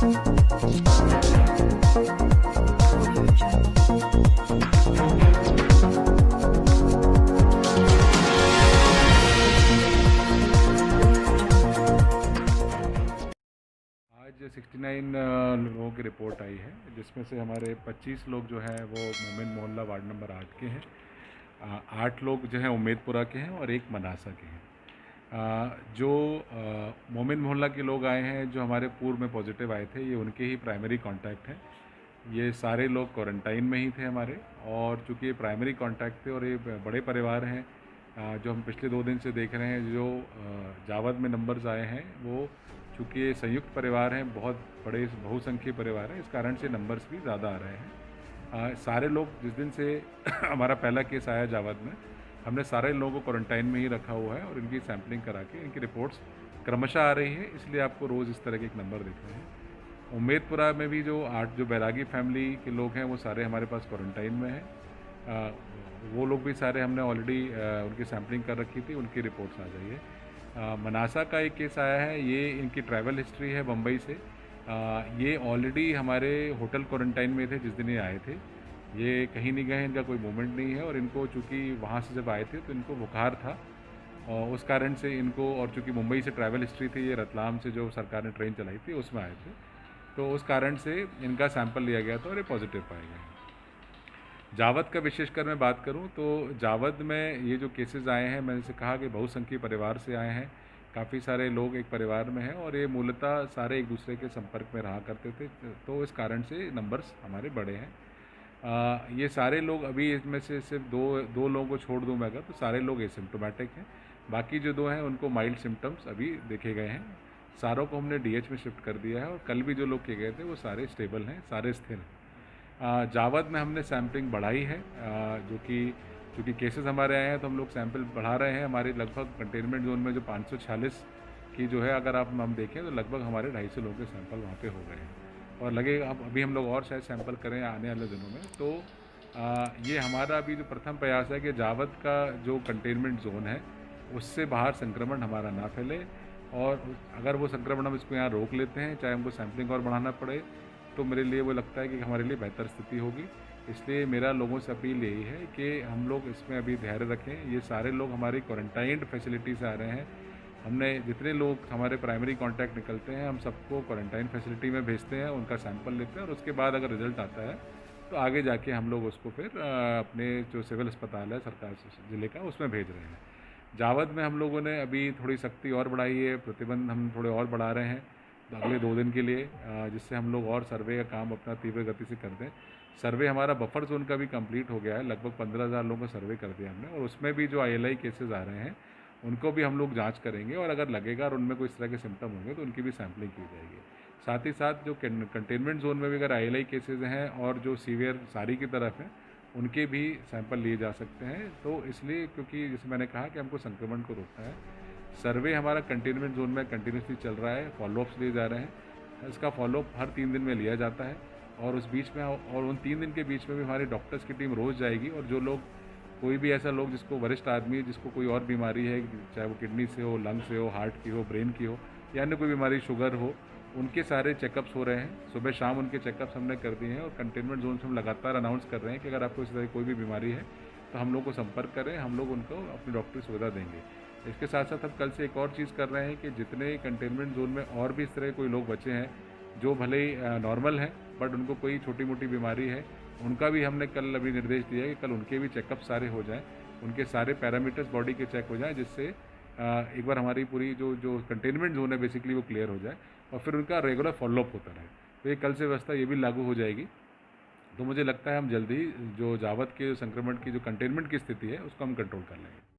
आज 69 लोगों की रिपोर्ट आई है, जिसमें से हमारे 25 लोग जो हैं वो मोमिन मोहल्ला वार्ड नंबर 8 के हैं। 8 लोग जो हैं उम्मेदपुरा के हैं और एक मनासा के हैं। जो मोमिन मोहल्ला के लोग आए हैं, जो हमारे पूर्व में पॉजिटिव आए थे, ये उनके ही प्राइमरी कांटेक्ट हैं। ये सारे लोग क्वारंटाइन में ही थे हमारे, और चूँकि ये प्राइमरी कांटेक्ट थे और ये बड़े परिवार हैं, जो हम पिछले 2 दिन से देख रहे हैं, जो जावद में नंबर्स आए हैं, वो चूँकि ये संयुक्त परिवार हैं, बहुत बड़े बहुसंख्यक परिवार हैं, इस कारण से नंबर्स भी ज़्यादा आ रहे हैं। सारे लोग जिस दिन से हमारा पहला केस आया जावद में, हमने सारे लोगों को क्वारंटाइन में ही रखा हुआ है और इनकी सैम्पलिंग करा के इनकी रिपोर्ट्स क्रमशः आ रही है, इसलिए आपको रोज़ इस तरह के एक नंबर दिख रहे हैं। उम्मेदपुरा में भी जो 8 जो बैरागी फैमिली के लोग हैं, वो सारे हमारे पास क्वारंटाइन में हैं। वो लोग भी सारे हमने ऑलरेडी उनकी सैम्पलिंग कर रखी थी, उनकी रिपोर्ट्स आ गई है। मनासा का एक केस आया है, ये इनकी ट्रैवल हिस्ट्री है बम्बई से। ये ऑलरेडी हमारे होटल क्वारंटाइन में थे जिस दिन ये आए थे। ये कहीं नहीं गए, इनका कोई मूवमेंट नहीं है, और इनको चूँकि वहाँ से जब आए थे तो इनको बुखार था, और उस कारण से इनको, और चूँकि मुंबई से ट्रैवल हिस्ट्री थी, ये रतलाम से जो सरकार ने ट्रेन चलाई थी उसमें आए थे, तो उस कारण से इनका सैंपल लिया गया था और ये पॉजिटिव पाए गए। जावद का विशेषकर मैं बात करूं तो जावद में ये जो केसेस आए हैं, मैंने से कहा कि बहुसंख्यक परिवार से आए हैं, काफ़ी सारे लोग एक परिवार में हैं, और ये मूलतः सारे एक दूसरे के संपर्क में रहा करते थे, तो इस कारण से नंबर्स हमारे बड़े हैं। ये सारे लोग, अभी इसमें से सिर्फ दो लोगों को छोड़ दूं मैं अगर, तो सारे लोग एसिम्प्टोमेटिक हैं। बाकी जो 2 हैं उनको माइल्ड सिम्टम्स अभी देखे गए हैं। सारों को हमने डीएच में शिफ्ट कर दिया है, और कल भी जो लोग किए गए थे वो सारे स्टेबल हैं, सारे स्थिर हैं। जावद में हमने सैम्पलिंग बढ़ाई है, जो कि चूँकि केसेस हमारे आए हैं तो हम लोग सैंपल बढ़ा रहे हैं। हमारे लगभग कंटेनमेंट जोन में जो 546 की जो है, अगर आप हम देखें तो लगभग हमारे 250 लोगों के सैंपल वहाँ पे हो गए हैं, और लगे अब अभी हम लोग और शायद सैंपल करें आने वाले दिनों में। तो ये हमारा अभी जो प्रथम प्रयास है कि जावद का जो कंटेनमेंट जोन है उससे बाहर संक्रमण हमारा ना फैले, और अगर वो संक्रमण हम इसको यहाँ रोक लेते हैं, चाहे हमको सैंपलिंग और बढ़ाना पड़े, तो मेरे लिए वो लगता है कि हमारे लिए बेहतर स्थिति होगी। इसलिए मेरा लोगों से अपील यही है कि हम लोग इसमें अभी धैर्य रखें। ये सारे लोग हमारी क्वारंटाइंड फैसिलिटी से आ रहे हैं। हमने जितने लोग हमारे प्राइमरी कांटेक्ट निकलते हैं, हम सबको क्वारंटाइन फैसिलिटी में भेजते हैं, उनका सैंपल लेते हैं, और उसके बाद अगर रिजल्ट आता है तो आगे जाके हम लोग उसको फिर अपने जो सिविल अस्पताल है सरकार ज़िले का, उसमें भेज रहे हैं। जावद में हम लोगों ने अभी थोड़ी सख्ती और बढ़ाई है, प्रतिबंध हम थोड़े और बढ़ा रहे हैं अगले 2 दिन के लिए, जिससे हम लोग और सर्वे का काम अपना तीव्र गति से कर दें। सर्वे हमारा बफर जोन का भी कंप्लीट हो गया है, लगभग 15,000 लोगों का सर्वे कर दिया हमने, और उसमें भी जो आईएलआई केसेस आ रहे हैं उनको भी हम लोग जांच करेंगे, और अगर लगेगा और उनमें कोई इस तरह के सिम्टम होंगे तो उनकी भी सैम्पलिंग की जाएगी। साथ ही साथ जो कंटेनमेंट जोन में भी अगर आईएलआई केसेज हैं और जो सीवियर सारी की तरफ हैं, उनके भी सैंपल लिए जा सकते हैं। तो इसलिए, क्योंकि जैसे मैंने कहा कि हमको संक्रमण को रोकना है, सर्वे हमारा कंटेनमेंट जोन में कंटिन्यूसली चल रहा है, फॉलोअप्स लिए जा रहे हैं। इसका फॉलोअप हर 3 दिन में लिया जाता है, और उस बीच में, और उन 3 दिन के बीच में भी हमारी डॉक्टर्स की टीम रोज़ जाएगी, और जो लोग, कोई भी ऐसा लोग जिसको, वरिष्ठ आदमी जिसको कोई और बीमारी है, चाहे वो किडनी से हो, लंग से हो, हार्ट की हो, ब्रेन की हो, या अन्य कोई बीमारी, शुगर हो, उनके सारे चेकअप्स हो रहे हैं। सुबह शाम उनके चेकअप्स हमने कर दिए हैं, और कंटेनमेंट जोन से हम लगातार अनाउंस कर रहे हैं कि अगर आपको इस तरह की कोई भी बीमारी है तो हम लोग को संपर्क करें, हम लोग उनको अपनी डॉक्टरी सुविधा देंगे। इसके साथ साथ हम कल से एक और चीज़ कर रहे हैं कि जितने कंटेनमेंट जोन में और भी इस तरह के कोई लोग बचे हैं जो भले ही नॉर्मल हैं बट उनको कोई छोटी मोटी बीमारी है, उनका भी हमने कल अभी निर्देश दिया है कि कल उनके भी चेकअप सारे हो जाएं, उनके सारे पैरामीटर्स बॉडी के चेक हो जाएं, जिससे एक बार हमारी पूरी जो जो कंटेनमेंट जोन है बेसिकली वो क्लियर हो जाए, और फिर उनका रेगुलर फॉलोअप होता रहे। तो ये कल से व्यवस्था ये भी लागू हो जाएगी। तो मुझे लगता है हम जल्दी जो जावद के संक्रमण की जो कंटेनमेंट की स्थिति है उसको हम कंट्रोल कर लेंगे।